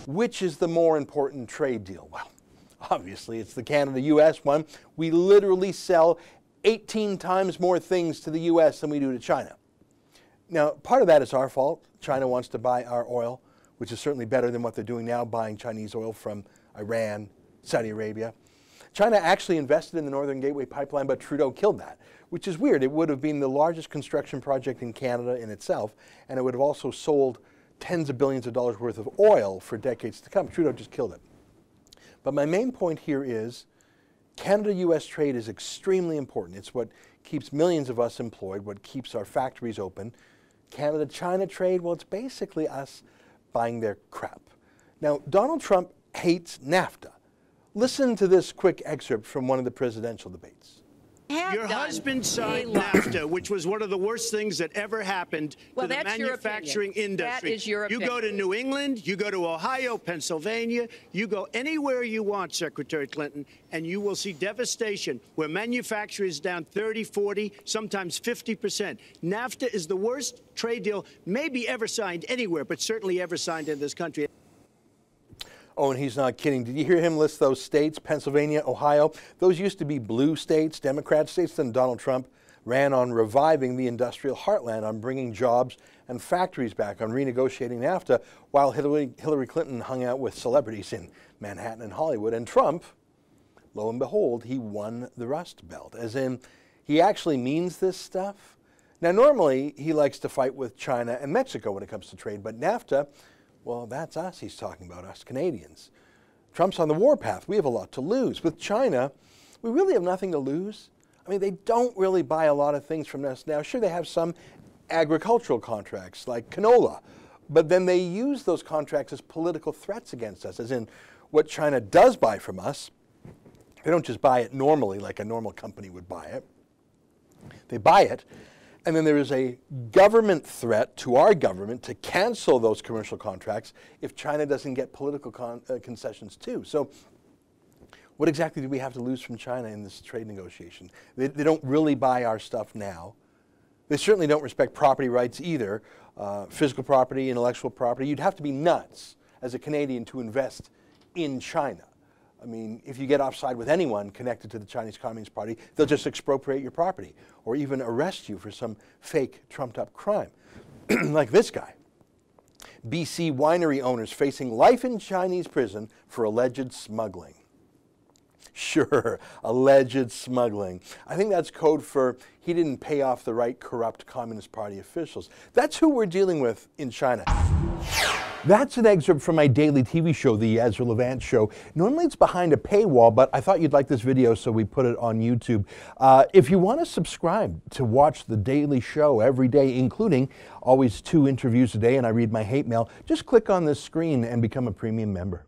Which is the more important trade deal? Well, obviously it's the Canada-US one. We literally sell 18 times more things to the US than we do to China. Now, part of that is our fault. China wants to buy our oil, which is certainly better than what they're doing now, buying Chinese oil from Iran, Saudi Arabia. China actually invested in the Northern Gateway pipeline, but Trudeau killed that, which is weird. It would have been the largest construction project in Canada in itself, and it would have also sold tens of billions of dollars worth of oil for decades to come. Trudeau just killed it. But my main point here is Canada-US trade is extremely important. It's what keeps millions of us employed, what keeps our factories open. Canada-China trade, well, it's basically us buying their crap. Now, Donald Trump hates NAFTA. Listen to this quick excerpt from one of the presidential debates. Your husband signed NAFTA, which was one of the worst things that ever happened to the manufacturing industry. That is your opinion. You go to New England, you go to Ohio, Pennsylvania, you go anywhere you want, Secretary Clinton, and you will see devastation where manufacturing is down 30, 40, sometimes 50%. NAFTA is the worst trade deal maybe ever signed anywhere, but certainly ever signed in this country. Oh, and he's not kidding. Did you hear him list those states, Pennsylvania, Ohio? Those used to be blue states, Democrat states. Then Donald Trump ran on reviving the industrial heartland, on bringing jobs and factories back, on renegotiating NAFTA, while Hillary Clinton hung out with celebrities in Manhattan and Hollywood. And Trump, lo and behold, he won the Rust Belt, as in he actually means this stuff. Now, normally he likes to fight with China and Mexico when it comes to trade, but NAFTA, well, that's us he's talking about, us Canadians. Trump's on the warpath. We have a lot to lose. With China, we really have nothing to lose. I mean, they don't really buy a lot of things from us now. Sure, they have some agricultural contracts like canola, but then they use those contracts as political threats against us, as in what China does buy from us. They don't just buy it normally like a normal company would buy it. They buy it, and then there is a government threat to our government to cancel those commercial contracts if China doesn't get political concessions too. So what exactly do we have to lose from China in this trade negotiation? They don't really buy our stuff now. They certainly don't respect property rights either, physical property, intellectual property. You'd have to be nuts as a Canadian to invest in China. I mean, if you get offside with anyone connected to the Chinese Communist Party, they'll just expropriate your property or even arrest you for some fake, trumped-up crime, like this guy. BC winery owners facing life in Chinese prison for alleged smuggling. Sure, alleged smuggling. I think that's code for he didn't pay off the right corrupt Communist Party officials. That's who we're dealing with in China. That's an excerpt from my daily TV show, The Ezra Levant Show. Normally it's behind a paywall, but I thought you'd like this video, so we put it on YouTube. If you want to subscribe to watch the daily show every day, including always 2 interviews a day, and I read my hate mail, just click on this screen and become a premium member.